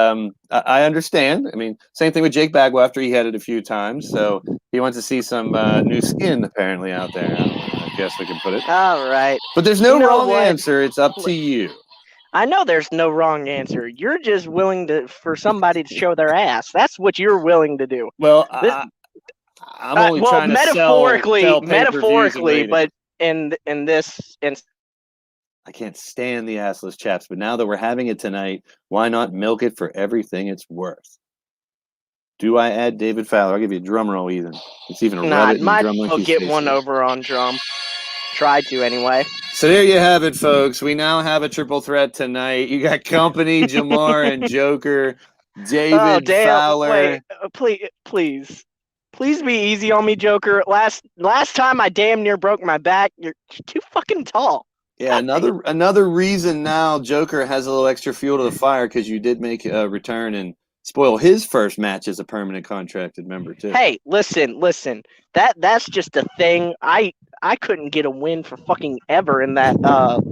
S2: I understand. I mean, same thing with Jake Bagwell after he had it a few times. So he wants to see some new skin apparently out there. I guess we can put it.
S6: All right.
S2: But there's no wrong answer. It's up to you.
S6: I know there's no wrong answer. You're just willing for somebody to show their ass. That's what you're willing to do.
S2: Well, I'm only trying to
S6: metaphorically, but in this instance,
S2: I can't stand the assless chaps. But now that we're having it tonight, why not milk it for everything it's worth? Do I add David Fowler? I'll give you a drum roll even. It's even a Reddit
S6: might
S2: drum
S6: will get one over on drum. Tried to anyway.
S2: So there you have it, folks. We now have a triple threat tonight. You got company, Jamar and Joker, David Fowler.
S6: Wait, please be easy on me, Joker. Last time I damn near broke my back. You're too fucking tall.
S2: Yeah, another reason now Joker has a little extra fuel to the fire because you did make a return and spoil his first match as a permanent contracted member too.
S6: Hey, listen. That's just a thing. I couldn't get a win for fucking ever in that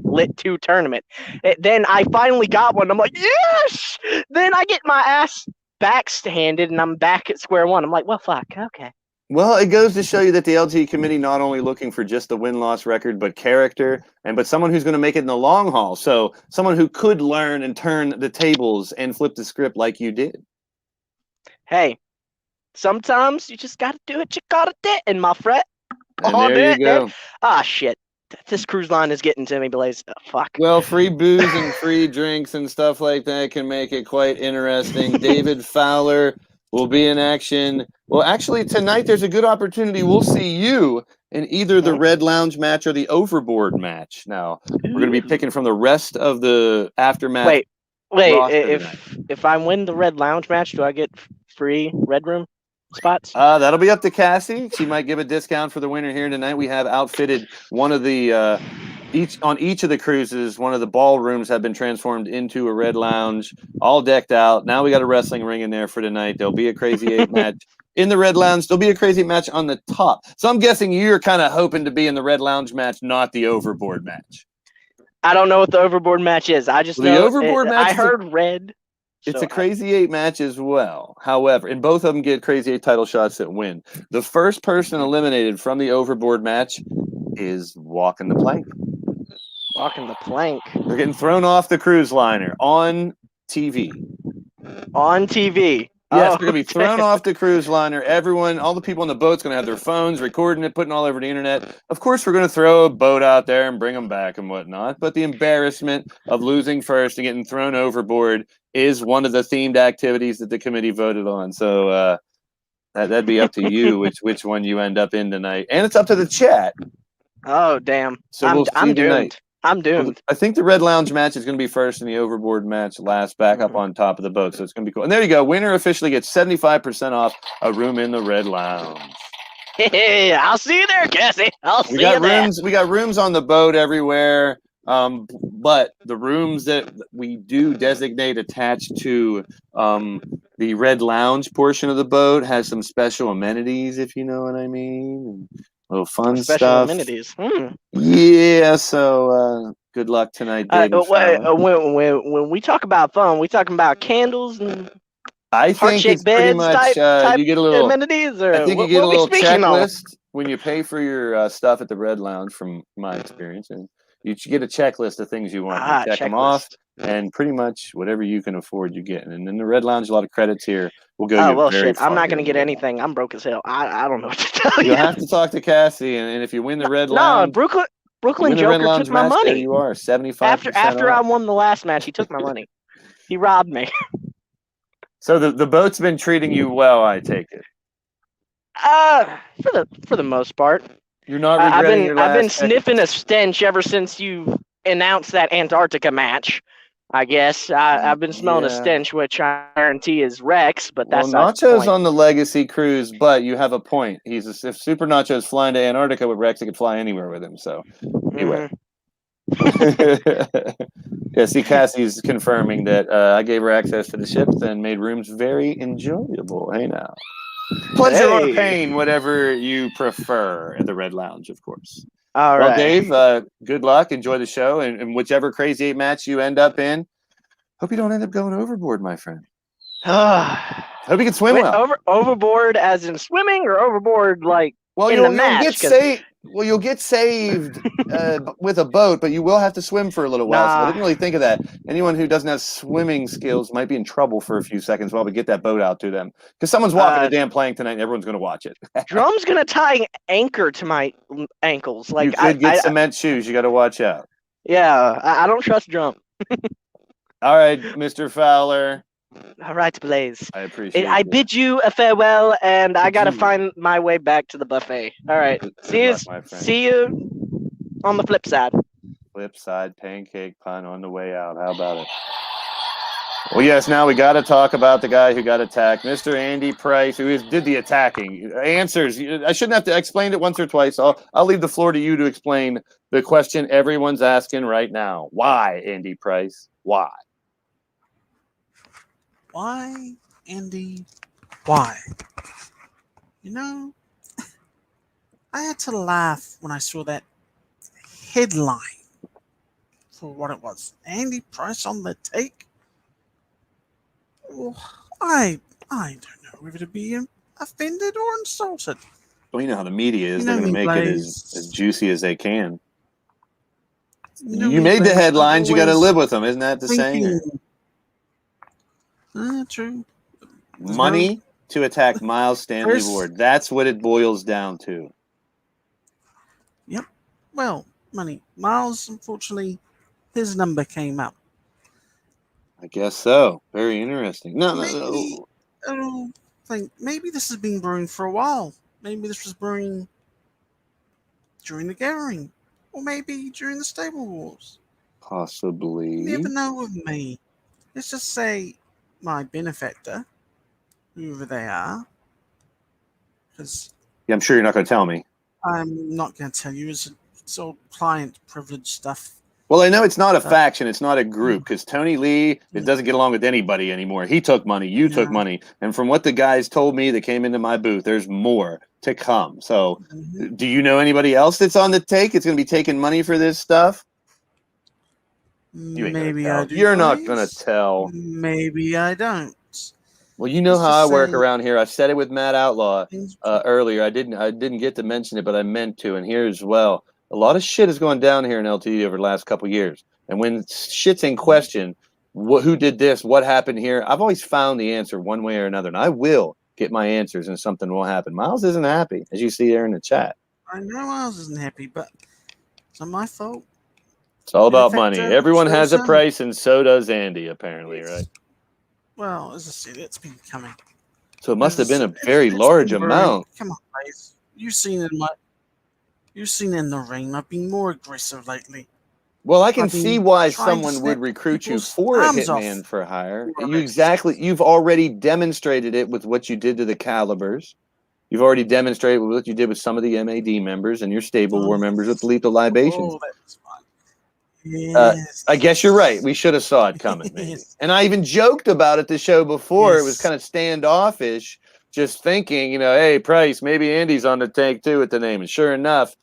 S6: Lit 2 tournament. Then I finally got one. I'm like, yes! Then I get my ass backhanded and I'm back at square one. I'm like, well, fuck, okay.
S2: Well, it goes to show you that the LT committee not only looking for just the win-loss record, but character, but someone who's going to make it in the long haul. So someone who could learn and turn the tables and flip the script like you did.
S6: Hey, sometimes you just got to do it. You got to do it, and my friend.
S2: And there you go.
S6: Ah, shit. This cruise line is getting to me, Blaise. Oh, fuck.
S2: Well, free booze and free drinks and stuff like that can make it quite interesting. David Fowler will be in action. Well, actually, tonight there's a good opportunity. We'll see you in either the Red Lounge match or the Overboard match. Now, we're going to be picking from the rest of the aftermath.
S6: Wait. If I win the Red Lounge match, do I get free Red Room spots?
S2: That'll be up to Cassie. She might give a discount for the winner here tonight. We have outfitted one of the each of the cruises. One of the ballrooms have been transformed into a Red Lounge, all decked out. Now we got a wrestling ring in there for tonight. There'll be a Crazy 8 match in the Red Lounge. There'll be a Crazy match on the top. So I'm guessing you're kind of hoping to be in the Red Lounge match, not the Overboard match.
S6: I don't know what the Overboard match is. I just know
S2: the Overboard match.
S6: I heard red.
S2: It's a Crazy 8 match as well. However, and both of them get Crazy 8 title shots that win. The first person eliminated from the Overboard match is walking the plank.
S6: Walking the plank.
S2: They're getting thrown off the cruise liner on TV.
S6: On TV.
S2: Yes, they're going to be thrown off the cruise liner. Everyone, all the people on the boat's going to have their phones recording it, putting it all over the internet. Of course, we're going to throw a boat out there and bring them back and whatnot. But the embarrassment of losing first and getting thrown overboard is one of the themed activities that the committee voted on. So that'd be up to you which one you end up in tonight. And it's up to the chat.
S6: Oh, damn.
S2: So
S6: I'm doomed. I'm doomed.
S2: I think the Red Lounge match is going to be first and the Overboard match last, back up on top of the boat. So it's going to be cool. And there you go. Winner officially gets 75% off a room in the Red Lounge.
S6: Hey, I'll see you there, Cassie. I'll see you there.
S2: We got rooms on the boat everywhere. But the rooms that we do designate attached to the Red Lounge portion of the boat has some special amenities, if you know what I mean. Little fun
S6: special
S2: stuff.
S6: Amenities.
S2: Yeah, so good luck tonight, Dave.
S6: When we talk about fun, we talking about candles and
S2: I think it's pretty much
S6: type
S2: you get a little
S6: amenities, or
S2: I think
S6: what,
S2: you get a little
S6: checklist
S2: when you pay for your stuff at the Red Lounge, from my experience, and you get a checklist of things you want. You check them off, and pretty much whatever you can afford, you get. And in the Red Lounge, a lot of credits here will go.
S6: Oh well, shit! I'm not gonna get anything. I'm broke as hell. I don't know what to tell you.
S2: You'll have to talk to Cassie, and if you win the Red Lounge,
S6: Brooklyn Joker took my money.
S2: There you are, 75%.
S6: After I won the last match, he took my money. He robbed me.
S2: So the boat's been treating you well, I take it.
S6: For the most part.
S2: You're not regretting your last
S6: I've been sniffing a stench ever since you announced that Antarctica match. I guess I've been smelling a stench, which I guarantee is Rex. But that's
S2: Nacho's on the Legacy cruise, but you have a point. If Super Nacho's flying to Antarctica with Rex, he could fly anywhere with him. So anyway. Yeah, see, Cassie's confirming that I gave her access to the ship and made rooms very enjoyable. Hey now. Pleasure or pain, whatever you prefer at the Red Lounge, of course.
S6: All
S2: right.
S6: Well,
S2: Dave, good luck. Enjoy the show. And whichever Crazy 8 match you end up in, hope you don't end up going overboard, my friend. Hope you can swim well.
S6: Overboard as in swimming, or overboard like in the match?
S2: You'll get saved with a boat, but you will have to swim for a little while. So I didn't really think of that. Anyone who doesn't have swimming skills might be in trouble for a few seconds while we get that boat out to them. Because someone's walking the damn plank tonight and everyone's going to watch it.
S6: Drum's going to tie an anchor to my ankles. Like,
S2: you could get cement shoes. You got to watch out.
S6: Yeah, I don't trust Drum.
S2: All right, Mr. Fowler.
S6: All right, Blaise.
S2: I appreciate it.
S6: I bid you a farewell, and I got to find my way back to the buffet. All right. See you on the flip side.
S2: Flip side, pancake pun on the way out. How about it? Well, yes, now we got to talk about the guy who got attacked, Mr. Andy Price, who did the attacking. Answers. I shouldn't have to explain it once or twice. I'll leave the floor to you to explain the question everyone's asking right now. Why, Andy Price? Why?
S7: Why, Andy? Why? You know, I had to laugh when I saw that headline for what it was. Andy Price on the take? Well, I don't know whether to be offended or insulted.
S2: Well, you know how the media is. They're going to make it as juicy as they can. You made the headlines. You got to live with them. Isn't that the saying?
S7: True.
S2: Money to attack Miles Stanley Ward. That's what it boils down to.
S7: Yep. Well, money. Miles, unfortunately, his number came up.
S2: I guess so. Very interesting. No.
S7: I don't think maybe this has been brewing for a while. Maybe this was brewing during the gathering, or maybe during the stable wars.
S2: Possibly.
S7: You never know with me. Let's just say my benefactor, whoever they are, because
S2: I'm sure you're not going to tell me.
S7: I'm not going to tell you. It's all client privilege stuff.
S2: Well, I know it's not a faction. It's not a group, because Tony Lee doesn't get along with anybody anymore. He took money. You took money. And from what the guys told me that came into my booth, there's more to come. So do you know anybody else that's on the take? It's going to be taking money for this stuff?
S7: Maybe I do.
S2: You're not gonna tell.
S7: Maybe I don't.
S2: Well, you know how I work around here. I said it with Matt Outlaw earlier. I didn't get to mention it, but I meant to. And here as well, a lot of shit has gone down here in LTD over the last couple of years. And when shit's in question, who did this? What happened here? I've always found the answer one way or another, and I will get my answers, and something will happen. Miles isn't happy, as you see there in the chat.
S7: I know Miles isn't happy, but it's not my fault.
S2: It's all about money. Everyone has a price, and so does Andy, apparently, right?
S7: Well, as I said, it's been coming.
S2: So it must have been a very large amount.
S7: Come on, guys. You've seen in the ring. I've been more aggressive lately.
S2: Well, I can see why someone would recruit you for a hitman for hire. You've already demonstrated it with what you did to the Calibers. You've already demonstrated what you did with some of the MAD members and your Stable War members with Lethal Libations.
S7: Oh, that's fine. Yes.
S2: I guess you're right. We should have saw it coming, maybe. Yes. And I even joked about it the show before. Yes. It was kind of standoffish, just thinking, hey, Price, maybe Andy's on the tank too with the name. And sure enough,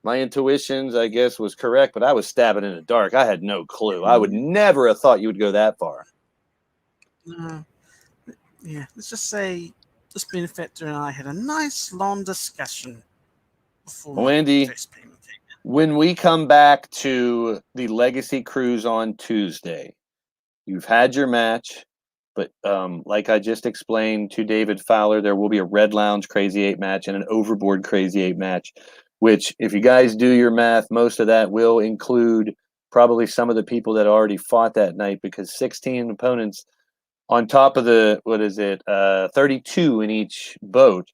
S2: my intuitions, I guess, was correct, but I was stabbing in the dark. I had no clue. I would never have thought you would go that far.
S7: Yeah, let's just say this benefactor and I had a nice long discussion before
S2: Andy,
S7: first payment.
S2: When we come back to the Legacy Cruise on Tuesday, you've had your match, but like I just explained to David Fowler, there will be a Red Lounge Crazy 8 match and an Overboard Crazy 8 match, which, if you guys do your math, most of that will include probably some of the people that already fought that night, because 16 opponents on top of the, 32 in each boat,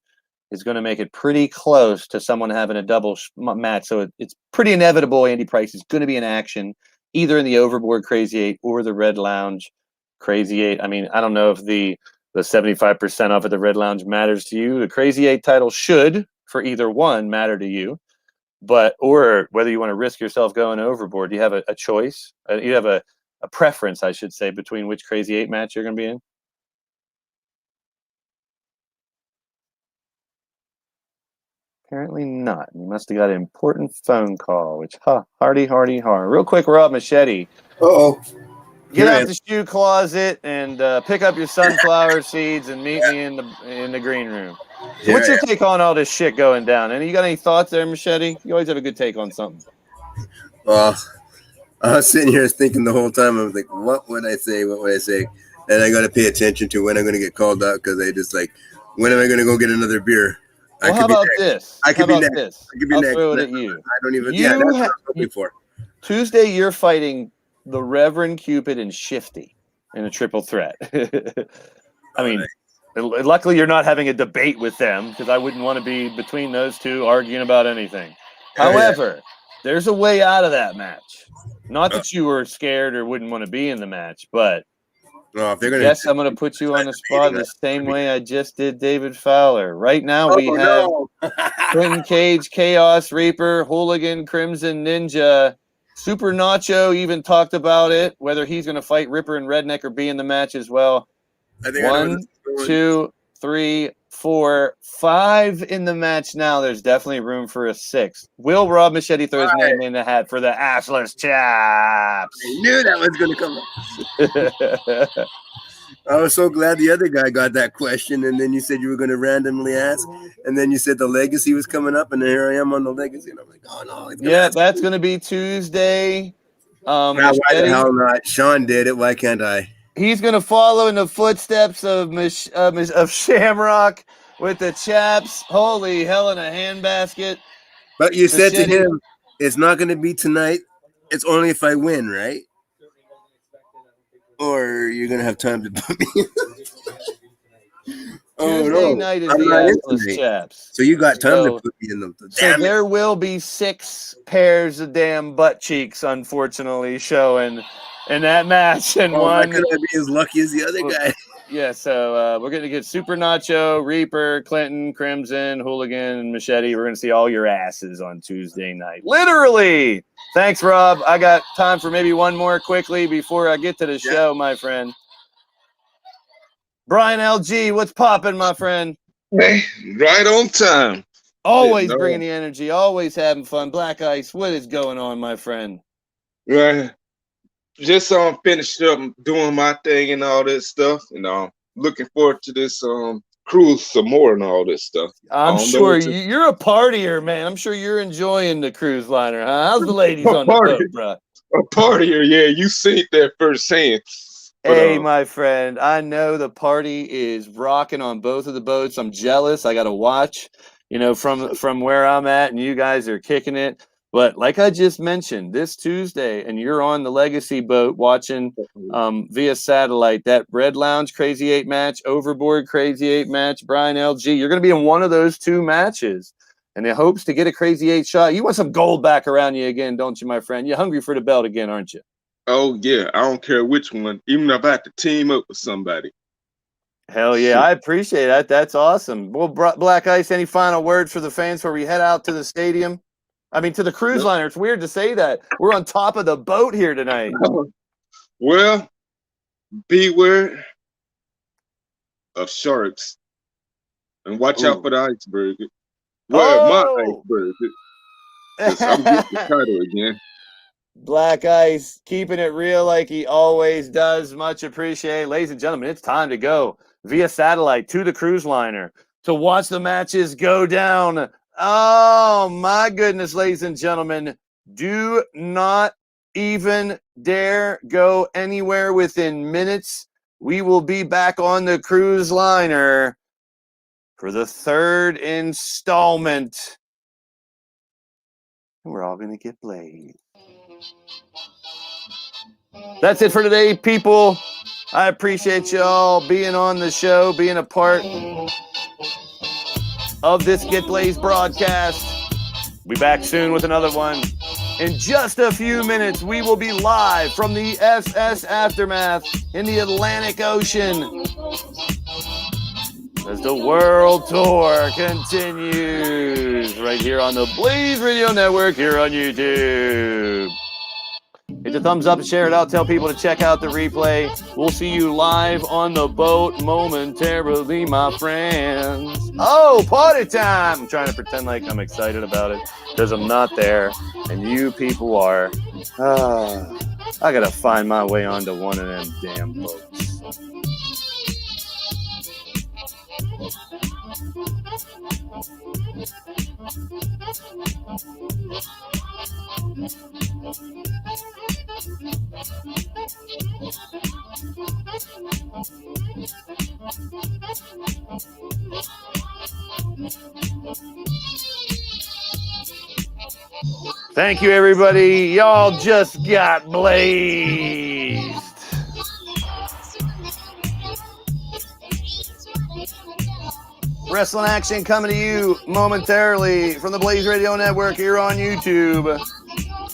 S2: is going to make it pretty close to someone having a double match. So it's pretty inevitable Andy Price is going to be in action, either in the Overboard Crazy 8 or the Red Lounge Crazy 8. I mean, I don't know if the 75% off of the Red Lounge matters to you. The Crazy 8 title should, for either one, matter to you. Or whether you want to risk yourself going overboard. Do you have a choice? You have a preference, I should say, between which Crazy 8 match you're going to be in? Apparently not. You must have got an important phone call, which, hardy. Real quick, Rob Machete.
S8: Uh-oh.
S2: Get out the shoe closet and pick up your sunflower seeds and meet me in the green room. So what's your take on all this shit going down? And you got any thoughts there, Machete? You always have a good take on something.
S8: Well, I was sitting here thinking the whole time. I was like, what would I say? And I got to pay attention to when I'm going to get called out, because I just when am I going to go get another beer?
S2: Well, how about this?
S8: I could be next.
S2: I'll throw it at you.
S8: I don't even. That's what I was looking for.
S2: Tuesday, you're fighting the Reverend Cupid and Shifty in a triple threat. I mean, luckily you're not having a debate with them, because I wouldn't want to be between those two arguing about anything. However, there's a way out of that match. Not that you were scared or wouldn't want to be in the match, but
S8: if they're gonna,
S2: yes, I'm going to put you on the spot the same way I just did David Fowler. Right now we have Quentin Cage, Chaos Reaper, Hooligan, Crimson Ninja. Super Nacho even talked about it, whether he's going to fight Ripper and Redneck or be in the match as well. 1, 2, 3, 4, 5 in the match now. There's definitely room for a 6th. Will Rob Machete throw his name in the hat for the assless chaps?
S8: I knew that was going to come up. I was so glad the other guy got that question, and then you said you were going to randomly ask, and then you said the Legacy was coming up, and here I am on the Legacy, and I'm like, oh no.
S2: Yeah, that's going to be Tuesday.
S8: Why the hell not? Sean did it. Why can't I?
S2: He's going to follow in the footsteps of Shamrock with the chaps. Holy hell in a handbasket.
S8: But you said to him, it's not going to be tonight. It's only if I win, right? Or you're going to have time to put me in.
S2: Tuesday night is the assless chaps.
S8: So you got time to put me in them.
S2: So there will be 6 pairs of damn butt cheeks, unfortunately, showing in that match. And one
S8: could I be as lucky as the other guy?
S2: Yeah, so we're going to get Super Nacho, Reaper, Clinton, Crimson, Hooligan, and Machete. We're going to see all your asses on Tuesday night. Literally. Thanks, Rob. I got time for maybe one more quickly before I get to the show, my friend. Brian LG, what's popping, my friend?
S9: Hey, right on time.
S2: Always bringing the energy, always having fun. Black Ice, what is going on, my friend?
S9: Right. just finished up doing my thing and all that stuff, and looking forward to this cruise some more and all this stuff.
S2: I'm sure you're a partier, man. I'm sure you're enjoying the cruise liner, huh? How's the ladies on the boat, bro?
S9: A partier, yeah. You seen that firsthand.
S2: Hey, my friend, I know the party is rocking on both of the boats. I'm jealous. I got to watch, from where I'm at, and you guys are kicking it. But like I just mentioned, this Tuesday, and you're on the Legacy boat watching via satellite, that Red Lounge Crazy 8 match, Overboard Crazy 8 match, Brian LG. You're going to be in one of those two matches. And it hopes to get a Crazy 8 shot. You want some gold back around you again, don't you, my friend? You're hungry for the belt again, aren't you?
S9: Oh, yeah. I don't care which one, even if I have to team up with somebody.
S2: Hell yeah. I appreciate that. That's awesome. Well, Black Ice, any final words for the fans before we head out to the stadium? I mean, to the cruise liner. It's weird to say that. We're on top of the boat here tonight.
S9: Well, beware of sharks and watch out for the iceberg. Well, my iceberg. I'm getting the title again.
S2: Black Ice, keeping it real like he always does. Much appreciated. Ladies and gentlemen, it's time to go via satellite to the cruise liner to watch the matches go down. Oh, my goodness, ladies and gentlemen. Do not even dare go anywhere within minutes. We will be back on the cruise liner for the third installment. We're all going to get Blaised. That's it for today, people. I appreciate y'all being on the show, being a part of this Get Blaised broadcast. Be back soon with another one. In just a few minutes, we will be live from the SS Aftermath in the Atlantic Ocean as the World Tour continues right here on the Blaised Radio Network here on YouTube. Hit the thumbs up and share it out. Tell people to check out the replay. We'll see you live on the boat momentarily, my friends. Oh, party time! I'm trying to pretend like I'm excited about it because I'm not there, and you people are. I gotta find my way onto one of them damn boats. Thank you, everybody. Y'all just got blazed. Wrestling action coming to you momentarily from the Blaised Radio Network here on YouTube.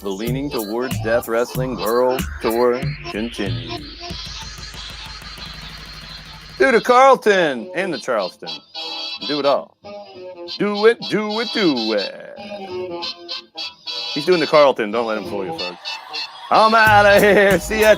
S2: The Leaning Towards Death Wrestling World Tour continues. Do the Carlton and the Charleston. Do it all. Do it, do it, do it. He's doing the Carlton. Don't let him fool you, folks. I'm out of here. See ya.